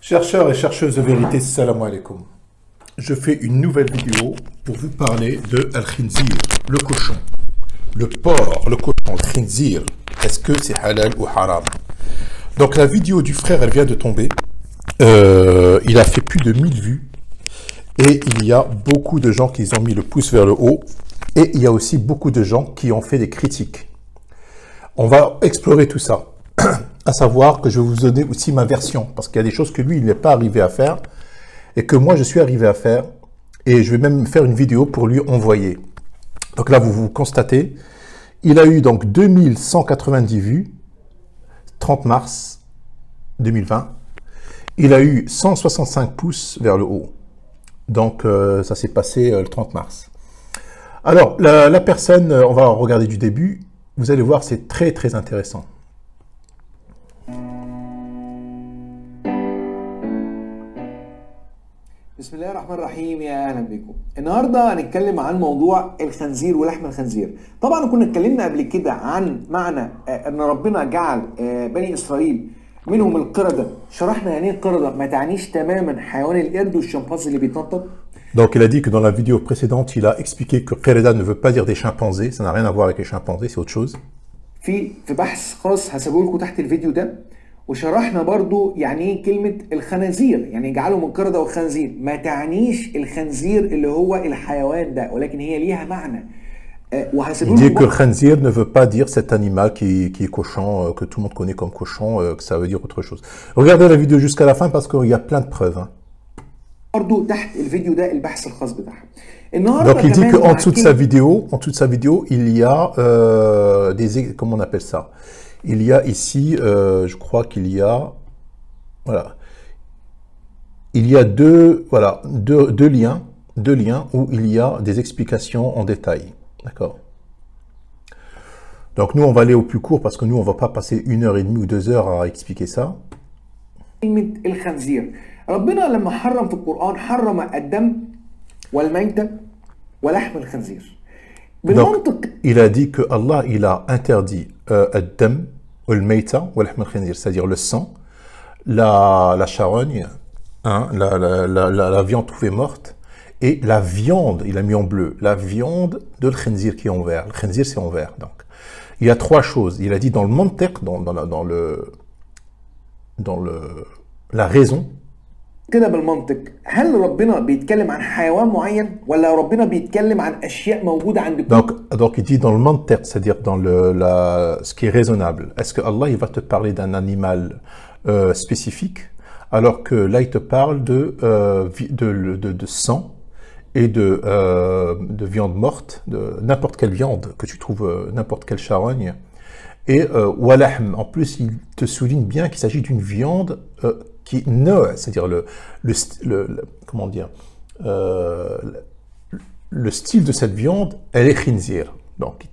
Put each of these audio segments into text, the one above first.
Chercheurs et chercheuses de vérité, salam alaikum. Je fais une nouvelle vidéo pour vous parler de al-khinzir, le cochon. Le porc, le cochon, le khinzir, est-ce que c'est halal ou haram? Donc la vidéo du frère, elle vient de tomber. Il a fait plus de 1000 vues. Et il y a beaucoup de gens qui ont mis le pouce vers le haut. Et il y a aussi beaucoup de gens qui ont fait des critiques. On va explorer tout ça. À savoir que je vais vous donner aussi ma version. Parce qu'il y a des choses que lui, il n'est pas arrivé à faire. Et que moi, je suis arrivé à faire. Et je vais même faire une vidéo pour lui envoyer. Donc là, vous constatez, il a eu donc 2190 vues, 30 mars 2020. Il a eu 165 pouces vers le haut. Donc, ça s'est passé le 30 mars. Alors, la personne, on va regarder du début. Vous allez voir, c'est très, très intéressant. بسم الله الرحمن الرحيم يا اهلا بكم. النهارده هنتكلم عن موضوع الخنزير ولحم الخنزير. طبعا كنا اتكلمنا قبل كده عن معنى ان ربنا جعل بني اسرائيل منهم القردة. شرحنا يعني ايه قردة، ما تعنيش تماما حيوان القرد والشمبانزي اللي بيتنطط. Donc il a dit que dans la vidéo précédente, il a expliqué que Qirda ne veut pas dire des chimpanzés, ça n'a rien à voir avec les chimpanzés, c'est autre chose. في بحث خاص هسيبه لكم تحت الفيديو ده، وشرحنا برضو يعني ايه كلمة الخنازير، يعني جعله من قردة والخنزير، ما تعنيش الخنزير اللي هو الحيوان ده، ولكن هي ليها معنى. Il dit que le khanzir ne veut pas dire cet animal qui est cochon, que tout le monde connaît comme cochon, que ça veut dire autre chose. Regardez la vidéo jusqu'à la fin parce qu'il y a plein de preuves. Hein. Donc il dit qu'en dessous de sa vidéo, il y a comment on appelle ça? Il y a ici, je crois qu'il y a, voilà, il y a deux liens où il y a des explications en détail. D'accord. Donc nous, on va aller au plus court parce que nous, on va pas passer 1h30 ou 2 heures à expliquer ça. ربنا لما حرم في القرآن حرم الدم والميتة ولحم الخنزير. بالمنطق il a dit que Allah il a interdit الدم والميتة ولحم الخنزير, c'est-à-dire le sang, la charogne, hein, la viande trouvée morte, et la viande, il a mis en bleu, la viande de l'khinzir qui est en vert. Le khinzir c'est en vert. Donc il y a trois choses. Il a dit dans le mantiq, dans la raison. كده بالمنطق هل ربنا بيتكلم عن حيوان معين ولا ربنا بيتكلم عن اشياء موجوده عند كل donc il dit dans le mantiq, c'est-à-dire dans ce qui est raisonnable. Est-ce que Allah il va te parler d'un animal spécifique alors que là il te parle de sang et de viande morte, de n'importe quelle viande que tu trouves, n'importe quelle charogne. Et walahm, en plus il te souligne bien qu'il s'agit d'une viande qui c'est-à-dire comment dire, le style de cette viande, elle est khinzir. Donc il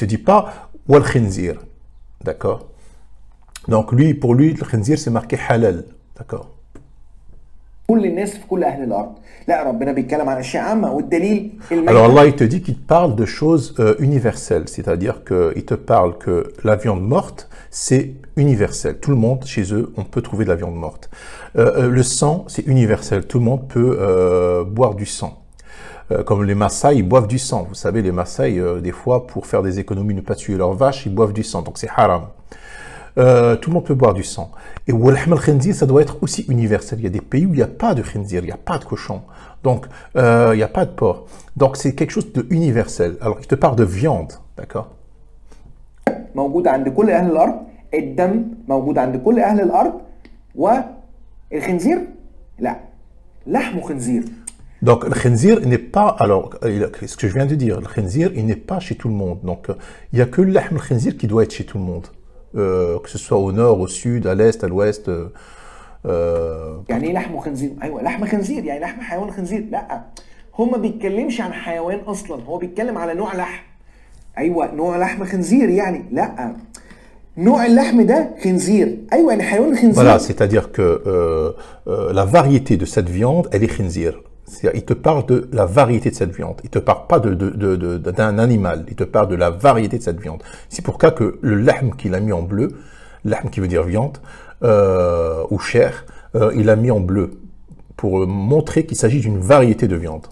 te dit pas wal khinzir, d'accord. Donc pour lui le khinzir c'est marqué halal, d'accord. Alors Allah il te dit qu'il parle de choses universelles, c'est-à-dire qu'il te parle que la viande morte c'est universel, tout le monde chez eux on peut trouver de la viande morte. Le sang c'est universel, tout le monde peut boire du sang. Comme les Maasai, ils boivent du sang. Vous savez, les Maasai, des fois, pour faire des économies, ne pas tuer leurs vaches, ils boivent du sang, donc c'est haram. Tout le monde peut boire du sang. Et walhm al-khinzir, ça doit être aussi universel. Il y a des pays où il n'y a pas de khinzir, il n'y a pas de cochon, donc il n'y a pas de porc. Donc c'est quelque chose de universel. Alors il te parle de viande, d'accord. موجود عند كل أهل الأرض، الدم موجود عند كل أهل الأرض، والخنزير لا، لحم خنزير. Donc le khinzir n'est pas, alors ce que je viens de dire, le khinzir il n'est pas chez tout le monde. Donc il n'y a que le lahm al-khinzir qui doit être chez tout le monde. Que ce soit au nord, au sud, à l'est, à l'ouest. يعني ايه لحم خنزير؟ ايوه لحم خنزير يعني لحم حيوان خنزير، لا هو ما بيتكلمش عن حيوان اصلا، هو بيتكلم على نوع لحم. ايوه نوع لحم خنزير يعني لا نوع اللحم ده خنزير، ايوه يعني حيوان خنزير. Voilà, c'est-à-dire que la variété de cette viande, elle est khinzir. Il te parle de la variété de cette viande. Il ne te parle pas d'un animal. Il te parle de la variété de cette viande. C'est pour ça que le lahm qu'il a mis en bleu, lahm qui veut dire viande, ou chair, il a mis en bleu pour montrer qu'il s'agit d'une variété de viande.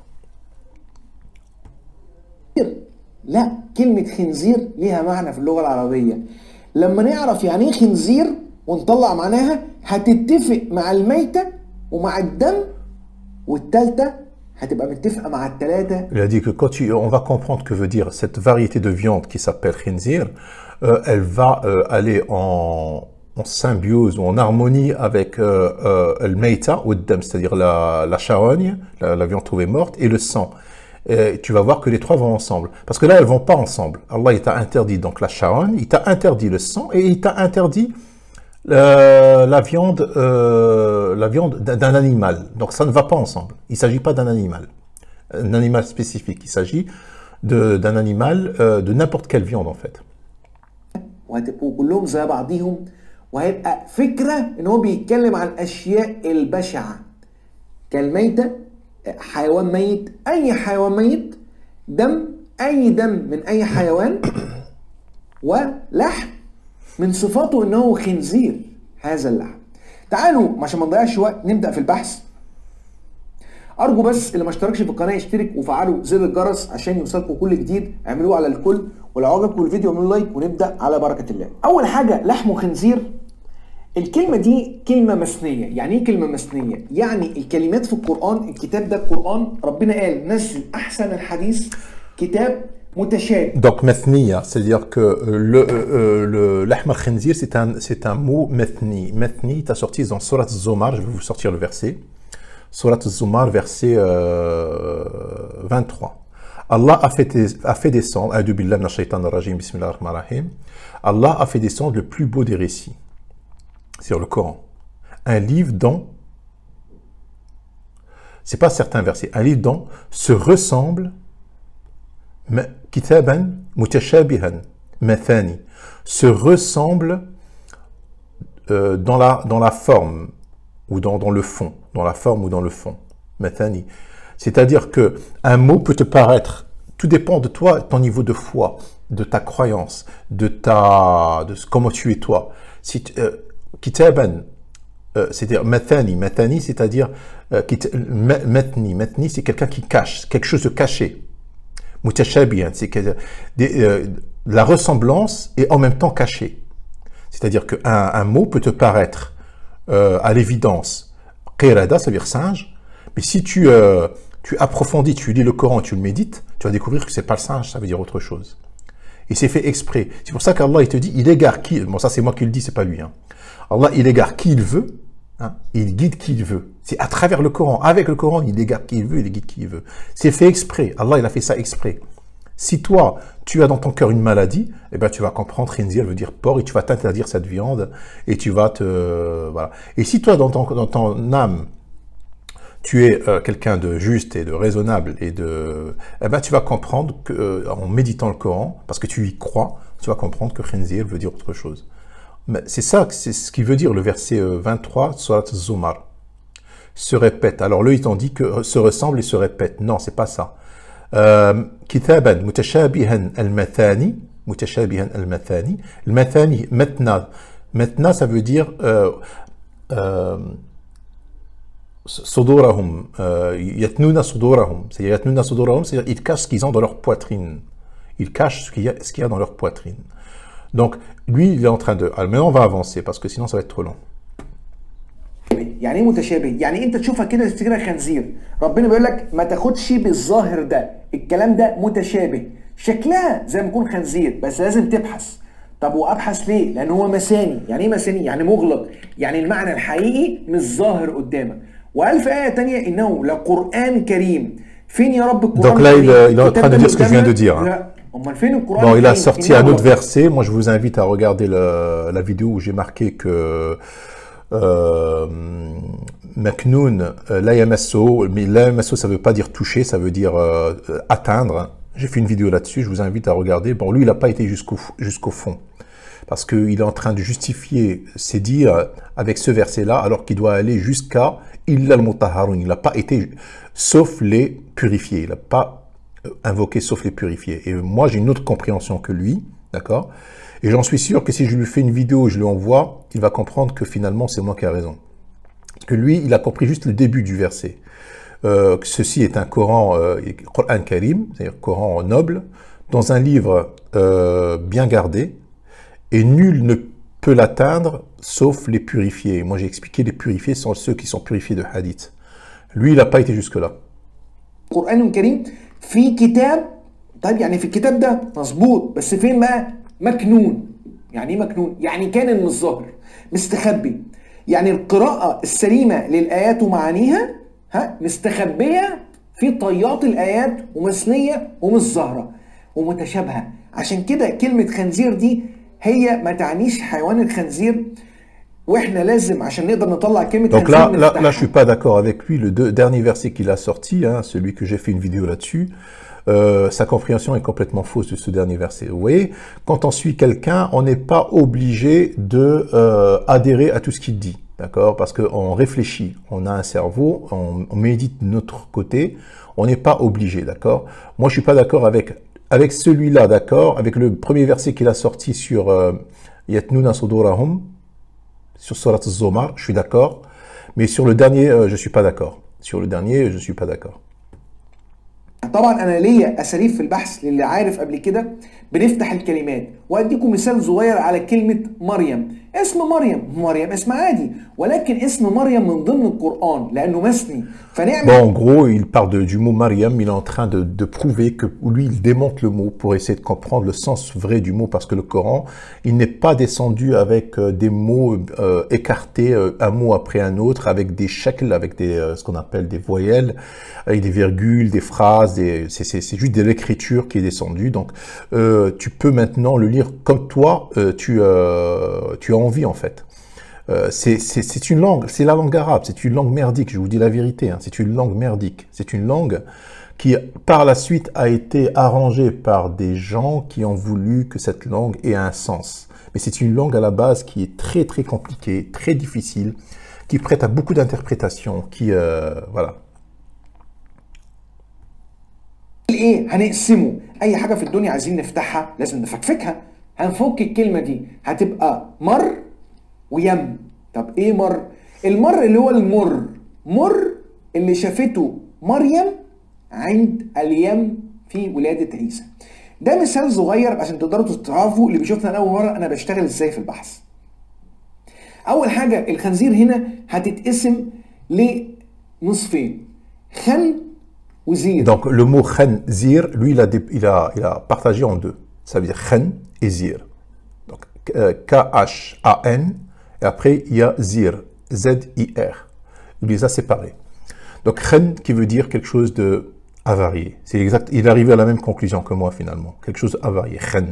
لا كلمة خنزير ليها معنى في اللغة العربية. لما نعرف يعني ايه خنزير ونطلع معناها هتتفق مع الميتة ومع الدم، والتالتة هتبقى متفقة مع التلاتة. Il a dit que quand on va comprendre que veut dire cette variété de viande qui s'appelle khinzir, elle va aller en symbiose ou en harmonie avec le meita ou le dam, c'est-à-dire la charogne, la viande trouvée morte, et le sang. Et tu vas voir que les trois vont ensemble. Parce que là, elles ne vont pas ensemble. Allah, il t'a interdit donc la charogne, il t'a interdit le sang, et il t'a interdit la viande d'un animal. Donc ça ne va pas ensemble. Il ne s'agit pas d'un animal. Un animal spécifique. Il s'agit d'un animal, de n'importe quelle viande en fait. وهتبقوا كلهم زي بعضيهم، وهيبقى فكرة ان هو بيتكلم عن الاشياء البشعة كالميتة، حيوان ميت، اي حيوان ميت، دم، اي دم من اي حيوان، ولحم من صفاته انه خنزير هذا اللحم. تعالوا عشان ما نضيعش وقت نبدأ في البحث. ارجو بس اللي ما اشتركش في القناه يشترك وفعلوا زر الجرس عشان يوصلكم كل جديد، اعملوه على الكل، ولو عجبكم الفيديو اعملوا لايك ونبدا على بركه الله. اول حاجه لحم خنزير، الكلمه دي كلمه مثنيه. يعني ايه كلمه مثنيه؟ يعني الكلمات في القران، الكتاب ده القران ربنا قال نزل احسن الحديث كتاب متشابه. Donc مثنية, c'est-à-dire que le lahm al-khinzir c'est un mot مثني. مثني, tu as sorti dans Surat Az-Zumar, je vais vous sortir le verset. Surat Az-Zumar, verset 23. Allah a fait descendre, A'udhu billahi minash shaitanir rajim, bismillahir rahmanir rahim. Allah a fait descendre le plus beau des récits, sur le Coran. Un livre dont, c'est pas certains versets, un livre dont se ressemble, kitaban mutashabihan, mathani, se ressemble dans la forme, ou dans le fond, dans la forme ou dans le fond. Mathani. C'est-à-dire que un mot peut te paraître, tout dépend de toi, ton niveau de foi, de ta croyance, de comment tu es toi. Si kitaban, c'est-à-dire mathani, mathani, c'est-à-dire matni, c'est quelqu'un qui cache, quelque chose de caché. Mutashabihan, c'est la ressemblance est en même temps cachée. C'est-à-dire qu'un mot peut te paraître à l'évidence, qirada, ça veut dire singe, mais si tu approfondis, tu lis le Coran, tu le médites, tu vas découvrir que c'est pas le singe, ça veut dire autre chose. Et c'est fait exprès. C'est pour ça qu'Allah il te dit, il égare qui, bon ça c'est moi qui le dis, c'est pas lui. Hein. Allah il égare qui il veut, hein, il guide qui il veut. C'est à travers le Coran, avec le Coran, il égare qui il veut, il guide qui il veut. C'est fait exprès. Allah il a fait ça exprès. Si toi, tu as dans ton cœur une maladie, eh ben, tu vas comprendre, khinzir veut dire porc, et tu vas t'interdire cette viande, et tu vas voilà. Et si toi, dans ton âme, tu es quelqu'un de juste et de raisonnable, et eh ben, tu vas comprendre que, en méditant le Coran, parce que tu y crois, tu vas comprendre que khinzir veut dire autre chose. C'est ça, c'est ce qui veut dire le verset 23, Surat Az-Zumar. Se répète. Alors, là, ils t'ont dit que se ressemble et se répète. Non, c'est pas ça. كتابا متشابها المثاني متشابها المثاني المثاني مثنى ça veut dire صدورهم يتنون صدورهم c'est-à-dire يتنون صدورهم c'est-à-dire ils cachent ce qu'ils ont dans leur poitrine, ils cachent ce qu'il y a dans leur poitrine. Donc lui il est en train de, alors maintenant on va avancer parce que sinon ça va être trop long. يعني ايه متشابه؟ يعني انت تشوفها كده تفتكرها خنزير. ربنا بيقول لك ما تاخدش بالظاهر ده، الكلام ده متشابه، شكلها زي ما يكون خنزير بس لازم تبحث. طب وابحث ليه؟ لان هو مثاني. يعني ايه مثاني؟ يعني مغلق، يعني المعنى الحقيقي مش ظاهر قدامك. وقال في آية تانية انه لقرآن كريم. فين يا رب القرآن؟ Donc là il est en train de dire ce que je viens de dire. Bon, il a sorti un autre verset. Moi je vous invite à regarder la vidéo où j'ai marqué que Maknoun, la yamasso, mais la yamasso ça veut pas dire toucher, ça veut dire atteindre. J'ai fait une vidéo là-dessus, je vous invite à regarder. Bon, lui il n'a pas été jusqu'au fond, parce qu'il est en train de justifier ses dires avec ce verset-là, alors qu'il doit aller jusqu'à illa al-mutahharun. Il n'a pas été sauf les purifiés, il n'a pas invoqué sauf les purifiés. Et moi j'ai une autre compréhension que lui, d'accord? Et j'en suis sûr que si je lui fais une vidéo et je lui envoie, il va comprendre que finalement c'est moi qui ai raison. que lui, il a compris juste le début du verset. Que ceci est un Coran, Coran Karim, c'est-à-dire Coran noble, dans un livre bien gardé, et nul ne peut l'atteindre sauf les purifiés. Moi j'ai expliqué, les purifiés sont ceux qui sont purifiés de hadith. Lui, il n'a pas été jusque-là. القرآن الكريم في كتاب، طيب يعني في الكتاب ده مظبوط، بس فين بقى؟ مكنون. يعني ايه مكنون؟ يعني كان مش ظاهر، مستخبي. يعني القراءة السليمة للآيات ومعانيها مستخبية في طيات الآيات ومثنية ومش ظاهرة ومتشابهة. عشان كده كلمة خنزير دي هي ما تعنيش حيوان الخنزير، واحنا لازم عشان نقدر نطلع كلمة Donc خنزير là, je suis pas d'accord avec lui. Le dernier verset qu'il a sorti, hein, celui que j'ai fait une vidéo là-dessus, sa compréhension est complètement fausse de ce dernier verset. Vous voyez, quand on suit quelqu'un, on n'est pas obligé de adhérer à tout ce qu'il dit, d'accord? Parce qu'on réfléchit, on a un cerveau, on médite de notre côté, on n'est pas obligé, d'accord? Moi, je suis pas d'accord avec celui-là, d'accord? Avec le premier verset qu'il a sorti sur Yatnuna Sudurahum, sur Surat al-Zumar, je suis d'accord, mais sur le dernier, je suis pas d'accord. Sur le dernier, je suis pas d'accord. طبعا انا ليا اساليب في البحث للي عارف قبل كده. بنفتح الكلمات واديكم مثال صغير على كلمه مريم. اسم مريم اسم عادي، ولكن اسم مريم من ضمن القرآن لانه مثني فنعمل. Bon, en gros, il parle du mot Mariam, il est en train de prouver que lui, il démonte le mot pour essayer de comprendre le sens vrai du mot, parce que le Coran, il n'est pas descendu avec des mots écartés, un mot après un autre, avec des shakls, avec ce qu'on appelle des voyelles, avec des virgules, des phrases, c'est juste de l'écriture qui est descendue. Donc, tu peux maintenant le lire comme toi, tu as envie en fait. C'est une langue, c'est la langue arabe, c'est une langue merdique, je vous dis la vérité, hein, c'est une langue merdique, c'est une langue qui par la suite a été arrangée par des gens qui ont voulu que cette langue ait un sens. Mais c'est une langue à la base qui est très très compliquée, très difficile, qui prête à beaucoup d'interprétations, qui voilà. ايه هنقسمه؟ اي حاجه في الدنيا عايزين نفتحها لازم نفكفكها. هنفك الكلمه دي هتبقى مر ويم. طب ايه مر؟ المر اللي هو مر اللي شافته مريم عند اليم في ولادة عيسى. ده مثال صغير عشان تقدروا تعرفوا اللي بيشوفنا اول مره انا بشتغل ازاي في البحث. اول حاجه الخنزير هنا هتتقسم لنصفين، خن وزير. Donc le mot khanzir, lui il a partagé en deux. Ça veut dire khan et zir. Donc K-H-A-N et après il y a zir, Z-I-R. Il les a séparés. Donc khan qui veut dire quelque chose de avarié. C'est exact. Il est arrivé à la même conclusion que moi finalement. Quelque chose avarié. Khan.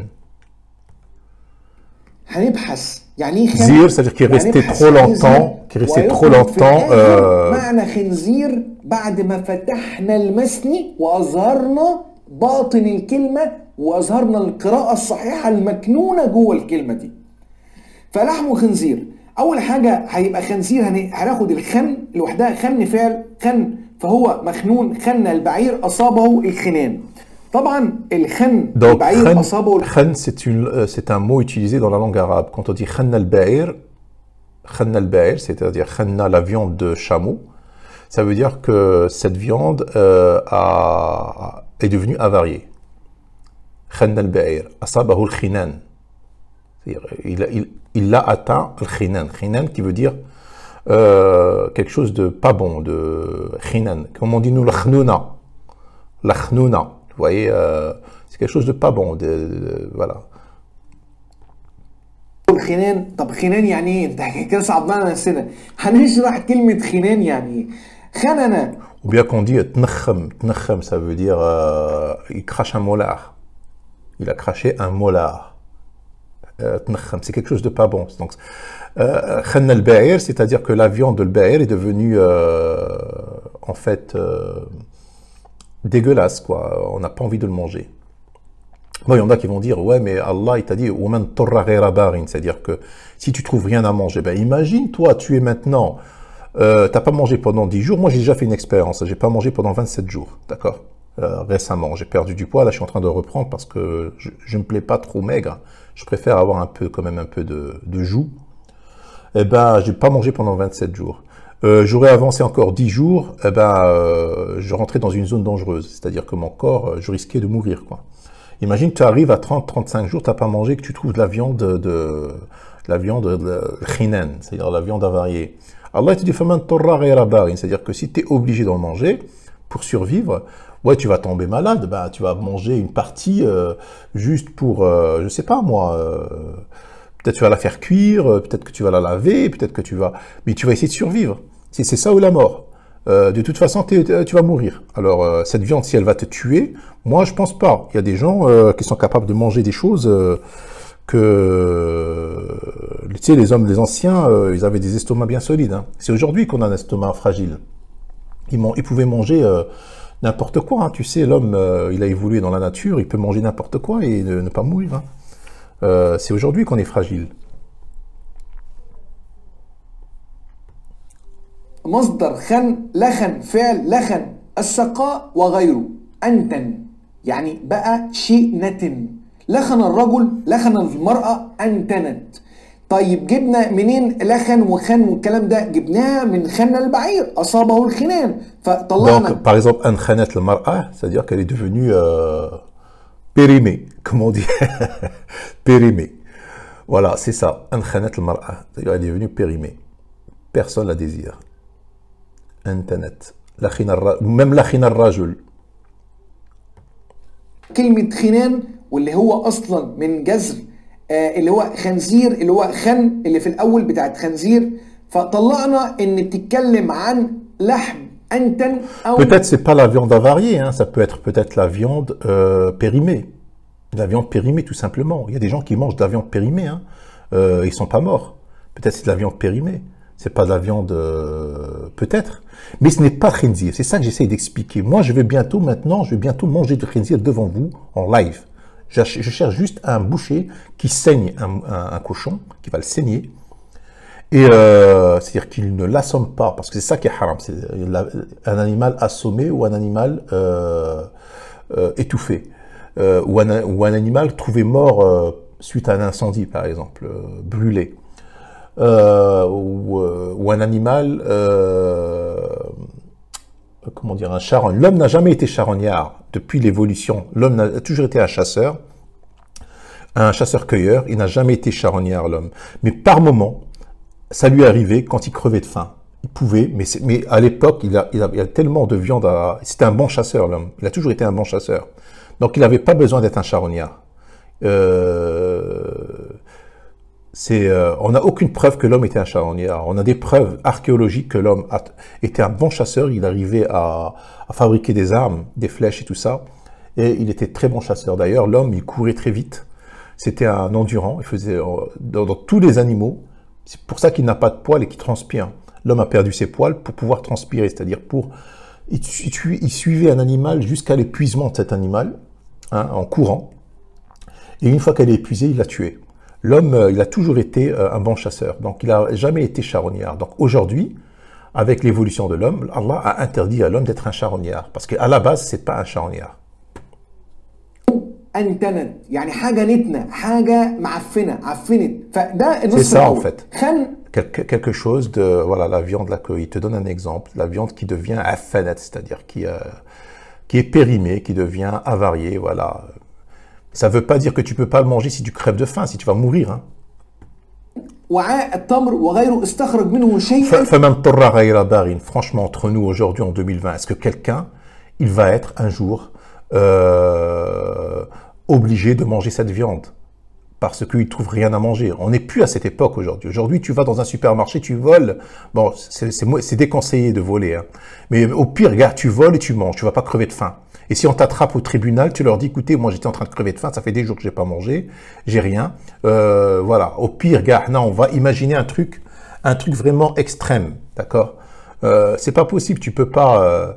Zir, c'est-à-dire qu'il est resté trop longtemps, معنى خنزير بعد ما فتحنا المثني وأظهرنا باطن الكلمة وأظهرنا القراءة الصحيحة المكنونة جوه الكلمة دي. فلحم خنزير أول حاجة هيبقى خنزير هناخد الخن لوحدها، خن فعل خن فهو مخنون، خن البعير أصابه الخنان. طبعا الخن البعير أصابه الخن c'est un mot utilisé dans la langue arabe. Quand on dit khan al-ba'ir, c'est-à-dire khanna, la viande de chameau, ça veut dire que cette viande est devenue avariée. Khanna al-ba'ir, asabahu al-khinan. Il l'a atteint al-khinan. Khinan qui veut dire quelque chose de pas bon, de khinan. Comme on dit nous, l'akhnuna. L'akhnuna. Vous voyez, c'est quelque chose de pas bon, voilà. الخنان. طب خنان يعني ايه؟ انت كده صعبنا نفسنا. هنشرح كلمة خنان يعني ايه؟ خننا. Ou bien qu'on dit tnakhem, ça veut dire il crache un molar. Il a craché un molar. Tnakhem, c'est quelque chose de pas bon. Donc, khanna al-ba'ir, c'est-à-dire que la viande de al-ba'ir est devenue en fait dégueulasse, quoi. On n'a pas envie de le manger. Bon, il y en a qui vont dire, ouais, mais Allah, il t'a dit, c'est-à-dire que si tu trouves rien à manger, ben imagine, toi, tu es maintenant, t'as pas mangé pendant 10 jours. Moi, j'ai déjà fait une expérience, j'ai pas mangé pendant 27 jours, d'accord? Récemment, j'ai perdu du poids, là, je suis en train de reprendre parce que je me plais pas trop maigre. Je préfère avoir un peu, quand même, un peu de joue. Eh ben, j'ai pas mangé pendant 27 jours. J'aurais avancé encore 10 jours, eh ben, je rentrais dans une zone dangereuse. C'est-à-dire que mon corps, je risquais de mourir, quoi. Imagine, tu arrives à 30-35 jours, tu n'as pas mangé, que tu trouves de la viande khinan, c'est-à-dire la viande avariée. Allah te dit, c'est-à-dire que si tu es obligé d'en manger pour survivre, ouais, tu vas tomber malade, bah, tu vas manger une partie juste pour, je sais pas moi, peut-être tu vas la faire cuire, peut-être que tu vas la laver, peut-être que tu vas... Mais tu vas essayer de survivre. Si c'est ça ou la mort. De toute façon, tu vas mourir. Alors, cette viande, si elle va te tuer, moi, je pense pas. Il y a des gens qui sont capables de manger des choses que... Tu sais, les hommes, les anciens, ils avaient des estomacs bien solides. Hein. C'est aujourd'hui qu'on a un estomac fragile. Ils pouvaient manger n'importe quoi. Hein. Tu sais, l'homme, il a évolué dans la nature, il peut manger n'importe quoi et ne pas mourir. Hein. C'est aujourd'hui qu'on est fragile. مصدر خن لخن فعل لخن السقاء وغيره أنتن يعني بقى شيء نتن لخن الرجل لخن المرأة أنتنت طيب جبنا منين لخن وخن والكلام ده جبناها من خن البعير أصابه الخنان فطلعنا. Donc par exemple أنخنت المرأة c'est-à-dire qu'elle est devenue périmée, comme on dit. Périmée. Voilà, c'est ça. أنخنت المرأة c'est-à-dire elle est devenue périmée. Personne la désire. Internet. Même la khina الرجل. كلمة خنان واللي هو أصلا من جذر اللي هو خنزير اللي هو خن اللي في الأول بتاعت خنزير فطلعنا إن بتتكلم عن لحم أنتن أو peut-être c'est pas la viande avariée, hein, ça peut être peut-être la viande périmée. La viande périmée tout simplement. Il y a des gens qui mangent de la viande périmée, hein. Ils sont pas morts. Peut-être c'est de la viande périmée. C'est pas de la viande, peut-être. Mais ce n'est pas khinzir. C'est ça que j'essaie d'expliquer. Moi, je vais bientôt manger du khinzir devant vous, en live. Je cherche juste un boucher qui saigne un cochon, qui va le saigner. Et c'est-à-dire qu'il ne l'assomme pas, parce que c'est ça qui est haram. C'est un animal assommé ou un animal étouffé. Ou un animal trouvé mort suite à un incendie, par exemple, brûlé. Ou un animal, comment dire, un charogne. L'homme n'a jamais été charognard depuis l'évolution. L'homme a toujours été un chasseur-cueilleur. Il n'a jamais été charognard, l'homme. Mais par moment, ça lui arrivait quand il crevait de faim. Il pouvait, mais à l'époque, il a tellement de viande à... C'était un bon chasseur, l'homme. Il a toujours été un bon chasseur. Donc, il n'avait pas besoin d'être un charognard. On n'a aucune preuve que l'homme était un charognard. On a des preuves archéologiques que l'homme était un bon chasseur. Il arrivait à fabriquer des armes, des flèches et tout ça. Et il était très bon chasseur. D'ailleurs, l'homme, il courait très vite. C'était un endurant. Il faisait dans tous les animaux. C'est pour ça qu'il n'a pas de poils et qu'il transpire. L'homme a perdu ses poils pour pouvoir transpirer. C'est-à-dire il suivait un animal jusqu'à l'épuisement de cet animal, hein, en courant. Et une fois qu'elle est épuisée, il l'a tué. L'homme, il a toujours été un bon chasseur, donc il n'a jamais été charognard. Donc aujourd'hui, avec l'évolution de l'homme, Allah a interdit à l'homme d'être un charognard, parce qu'à la base, c'est pas un charognard. C'est ça en fait. Quelque chose de, voilà, la viande, là, il te donne un exemple, la viande qui devient affanat, c'est-à-dire qui est périmée, qui devient avariée, voilà. Ça ne veut pas dire que tu ne peux pas le manger si tu crèves de faim, si tu vas mourir. Hein. Franchement, entre nous aujourd'hui en 2020, est-ce que quelqu'un, il va être un jour obligé de manger cette viande parce qu'il ne trouve rien à manger? On n'est plus à cette époque aujourd'hui. Aujourd'hui, tu vas dans un supermarché, tu voles. Bon, c'est déconseillé de voler. Hein. Mais au pire, regarde, tu voles et tu manges. Tu ne vas pas crever de faim. Et si on t'attrape au tribunal, tu leur dis, écoutez, moi j'étais en train de crever de faim, ça fait des jours que j'ai pas mangé, j'ai rien. Voilà. Au pire, gars, non, on va imaginer un truc vraiment extrême, d'accord. C'est pas possible, tu peux pas.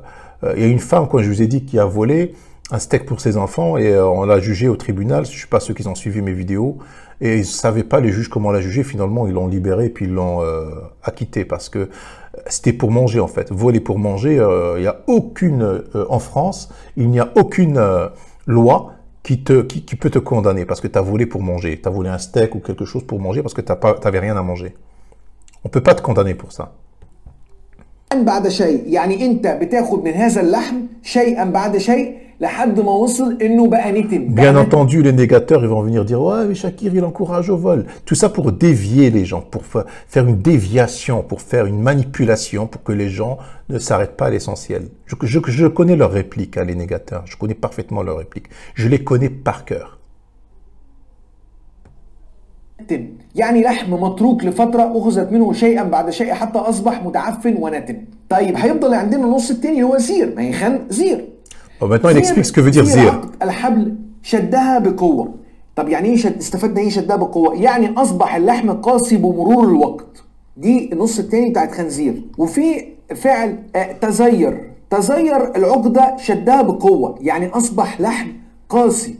Il y a une femme, quand je vous ai dit, qui a volé un steak pour ses enfants et on l'a jugé au tribunal. Je ne sais pas ceux qui ont suivi mes vidéos et ils ne savaient pas les juges comment la juger. Finalement, ils l'ont libéré et puis ils l'ont acquitté parce que c'était pour manger en fait. Voler pour manger, il n'y a aucune en France, il n'y a aucune loi qui peut te condamner parce que tu as volé pour manger. Tu as volé un steak ou quelque chose pour manger parce que tu n'avais rien à manger. On ne peut pas te condamner pour ça. بعد شيء، يعني انت بتاخد من هذا اللحم شيئا بعد شيء لحد ما وصل انه بقى نتن. Bien entendu, les négateurs, ils vont venir dire « Ouais, mais Shakir, il encourage au vol. » Tout ça pour dévier les gens, pour faire une déviation, pour faire une manipulation, pour que les gens ne s'arrêtent pas à l'essentiel. Je connais leurs répliques, hein, les négateurs. Je connais parfaitement leurs répliques. Je les connais par cœur. يعني لحم متروك لفترة أخذت منه شيئا بعد شيء حتى أصبح متعفن ونتن. طيب هيفضل عندنا النص التاني هو زير، ما هي خنزير. Maintenant, il explique ce que veut dire zir. الحبل شدها بقوة. طب يعني ايه استفدنا ايه شدها بقوة؟ يعني أصبح اللحم قاسي بمرور الوقت. دي النص التاني بتاعت خنزير. وفي فعل تزير العقدة شدها بقوة، يعني أصبح لحم قاسي.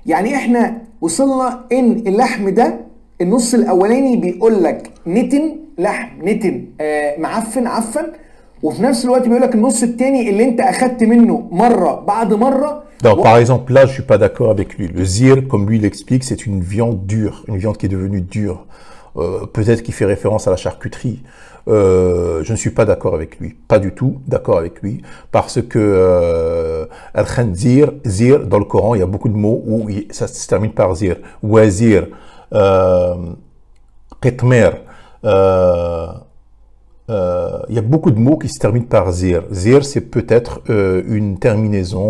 يعني احنا وصلنا ان اللحم ده النص الاولاني بيقول لك نتن، لحم نتن معفن عفن، وفي نفس الوقت بيقول لك النص الثاني اللي انت اخدت منه مره بعد مره. Donc, par exemple, là, je suis pas d'accord avec lui. Le zir, comme lui l'explique, c'est une viande dure, une viande qui est devenue dure. Peut-être qu'il fait référence à la charcuterie. Je ne suis pas d'accord avec lui, pas du tout d'accord avec lui, parce que al-khanzir, zir, dans le Coran, il y a beaucoup de mots où ça se termine par zir. Wazir, qitmer, il y a beaucoup de mots qui se terminent par zir. Zir, c'est peut-être une terminaison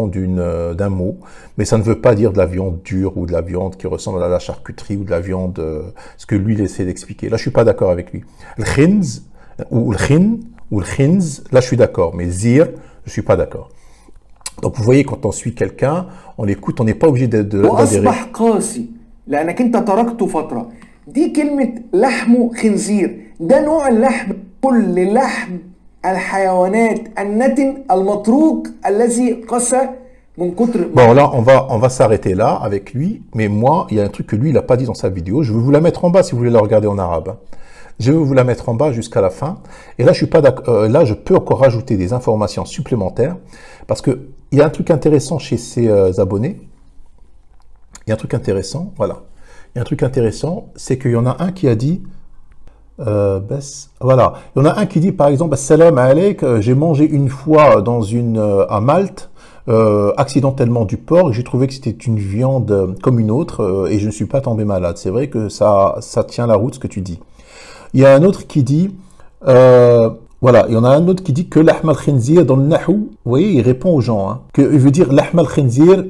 d'un mot, mais ça ne veut pas dire de la viande dure ou de la viande qui ressemble à la charcuterie ou de la viande, ce que lui il essaie d'expliquer. Là, je suis pas d'accord avec lui. Le khinz ou le khin ou le khinz, là, je suis d'accord, mais zir, je suis pas d'accord. Donc, vous voyez, quand on suit quelqu'un, on l'écoute, on n'est pas obligé d'adhérer. لأنك أنت تركته فترة. دي كلمة لحم خنزير، ده نوع اللحم، كل لحم الحيوانات النتن المتروك الذي قسى من كتر. Bon, là, on va s'arrêter là avec lui, mais moi, il y a un truc que lui, il n'a pas dit dans sa vidéo. Je vais vous la mettre en bas si vous voulez la regarder en arabe. Je vais vous la mettre en bas jusqu'à la fin. Et là, je suis pas d'accord. Là, je peux encore rajouter des informations supplémentaires parce que il y a un truc intéressant chez ses abonnés. Il y a un truc intéressant, voilà. Il y a un truc intéressant, c'est qu'il y en a un qui a dit, voilà, il y en a un qui dit par exemple, salam alaik, j'ai mangé une fois à Malte, accidentellement du porc, j'ai trouvé que c'était une viande comme une autre et je ne suis pas tombé malade. C'est vrai que ça tient la route ce que tu dis. Il y a un autre qui dit, voilà, il y en a un autre qui dit que l'ahm al-khinzir dans le nahou, vous voyez, il répond aux gens, hein, que il veut dire l'ahm al-khinzir,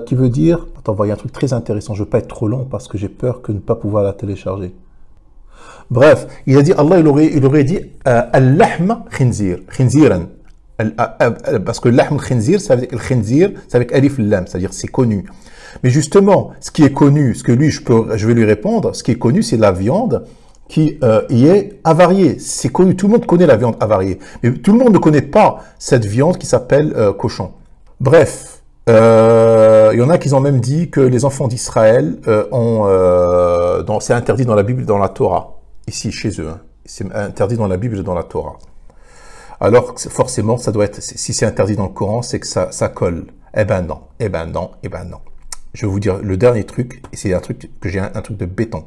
qui veut dire, attends, il y a un truc très intéressant, je ne veux pas être trop long parce que j'ai peur de ne pas pouvoir la télécharger. Bref, il a dit, Allah, il aurait dit al-lahm khinzir, khinziran, parce que l'ahm khinzir, c'est avec le khinzir, c'est avec alif lam, c'est-à-dire c'est connu. Mais justement, ce qui est connu, ce que lui, je vais lui répondre, ce qui est connu, c'est la viande qui y est avariée. C'est connu, tout le monde connaît la viande avariée, mais tout le monde ne connaît pas cette viande qui s'appelle cochon. Bref. Il y en a qui ont même dit que les enfants d'Israël c'est interdit dans la Bible, dans la Torah, ici chez eux. Hein. C'est interdit dans la Bible et dans la Torah. Alors forcément, ça doit être, si c'est interdit dans le Coran, c'est que ça colle. Eh ben non, eh ben non, eh ben non. Je vais vous dire le dernier truc, et c'est un truc que j'ai un truc de béton.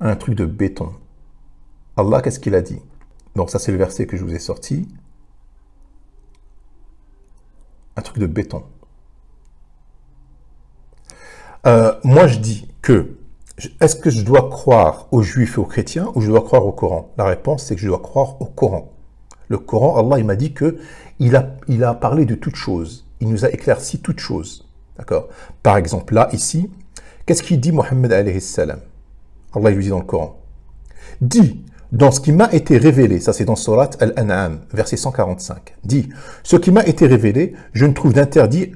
Un truc de béton. Allah, qu'est-ce qu'il a dit? Donc ça, c'est le verset que je vous ai sorti. Un truc de béton. Moi, je dis que, est-ce que je dois croire aux juifs et aux chrétiens ou je dois croire au Coran? La réponse, c'est que je dois croire au Coran. Le Coran, Allah, il m'a dit que il a parlé de toutes choses. Il nous a éclairci toutes choses. D'accord? Par exemple, là, ici, qu'est-ce qu'il dit Mohammed alayhi salam? Allah, il lui dit dans le Coran. Dit, dans ce qui m'a été révélé, ça c'est dans Surat Al-An'am, verset 145, dit, ce qui m'a été révélé, je ne trouve d'interdit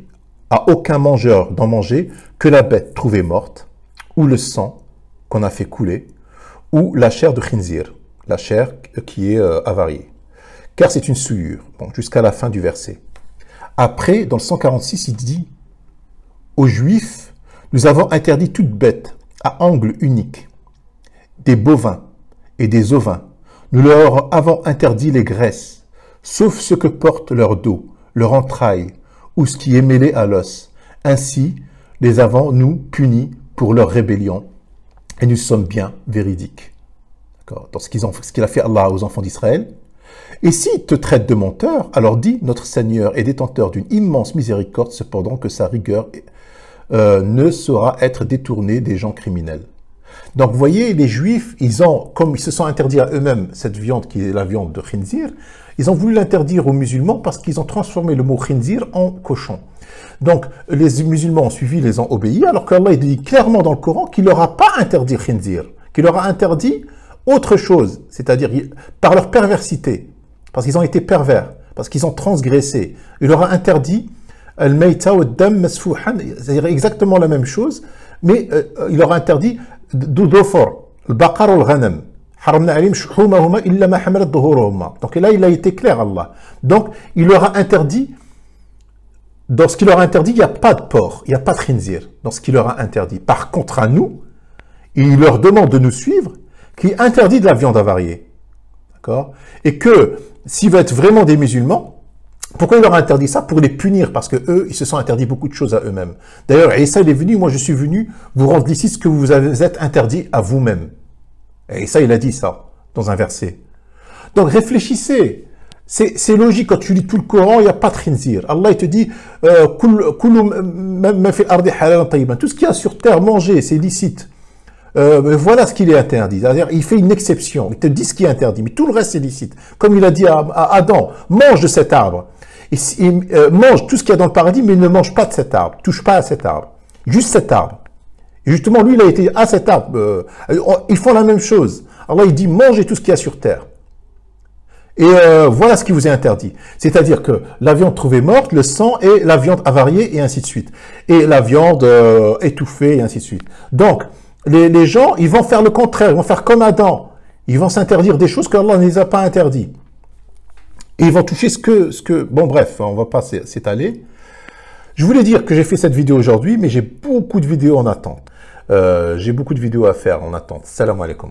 à aucun mangeur d'en manger que la bête trouvée morte, ou le sang qu'on a fait couler, ou la chair de khinzir, la chair qui est avariée. Car c'est une souillure, bon, jusqu'à la fin du verset. Après, dans le 146, il dit, aux Juifs, nous avons interdit toute bête à angle unique, des bovins, et des ovins. Nous leur avons interdit les graisses, sauf ce que porte leur dos, leur entraille, ou ce qui est mêlé à l'os. Ainsi, les avons-nous punis pour leur rébellion, et nous sommes bien véridiques. D'accord. Dans ce qu'il a fait Allah aux enfants d'Israël, Et s'ils te traitent de menteur, alors dis, notre Seigneur est détenteur d'une immense miséricorde, cependant que sa rigueur ne saura être détournée des gens criminels. Donc, vous voyez, les Juifs, comme ils se sont interdits à eux-mêmes cette viande qui est la viande de khinzir, ils ont voulu l'interdire aux musulmans parce qu'ils ont transformé le mot khinzir en cochon. Donc, les musulmans ont suivi, les ont obéis, alors qu'Allah dit clairement dans le Coran qu'il leur a pas interdit khinzir, qu'il leur a interdit autre chose, c'est-à-dire par leur perversité, parce qu'ils ont été pervers, parce qu'ils ont transgressé. Il leur a interdit al-mayta wa dam masfuhan, c'est-à-dire exactement la même chose, mais il leur a interdit d'udhufur, al-baqar ou al-ghanam. Donc là, il a été clair, Allah. Donc, il leur a interdit, dans ce qu'il leur a interdit, il n'y a pas de porc, il n'y a pas de khinzir, dans ce qu'il leur a interdit. Par contre, à nous, il leur demande de nous suivre, qui interdit de la viande avariée. D'accord? Et que, s'ils veulent être vraiment des musulmans, pourquoi il leur a interdit ça? Pour les punir, parce que eux, ils se sont interdits beaucoup de choses à eux-mêmes. D'ailleurs, Isa, il est venu, moi je suis venu vous rendre ici ce que vous êtes interdit à vous-même. Et ça, il a dit ça, dans un verset. Donc, réfléchissez. C'est logique, quand tu lis tout le Coran, il n'y a pas de khinzir. Allah, il te dit, tout ce qu'il y a sur terre, manger, c'est licite. Voilà ce qu'il est interdit. C'est-à-dire, il fait une exception. Il te dit ce qui est interdit, mais tout le reste, c'est licite. Comme il a dit à Adam, mange de cet arbre. Mange tout ce qu'il y a dans le paradis, mais il ne mange pas de cet arbre. Touche pas à cet arbre. Juste cet arbre. Et justement, lui, il a été à cet arbre. Ils font la même chose. Allah, il dit, mangez tout ce qu'il y a sur terre. Et voilà ce qui vous est interdit. C'est-à-dire que la viande trouvée morte, le sang et la viande avariée, et ainsi de suite. Et la viande étouffée, et ainsi de suite. Donc, les gens, ils vont faire le contraire. Ils vont faire comme Adam. Ils vont s'interdire des choses qu'Allah ne les a pas interdit. Et ils vont toucher ce que... Bon, bref, on va pas s'étaler. Je voulais dire que j'ai fait cette vidéo aujourd'hui, mais j'ai beaucoup de vidéos en attente. J'ai beaucoup de vidéos à faire en attente. Salam alaikum.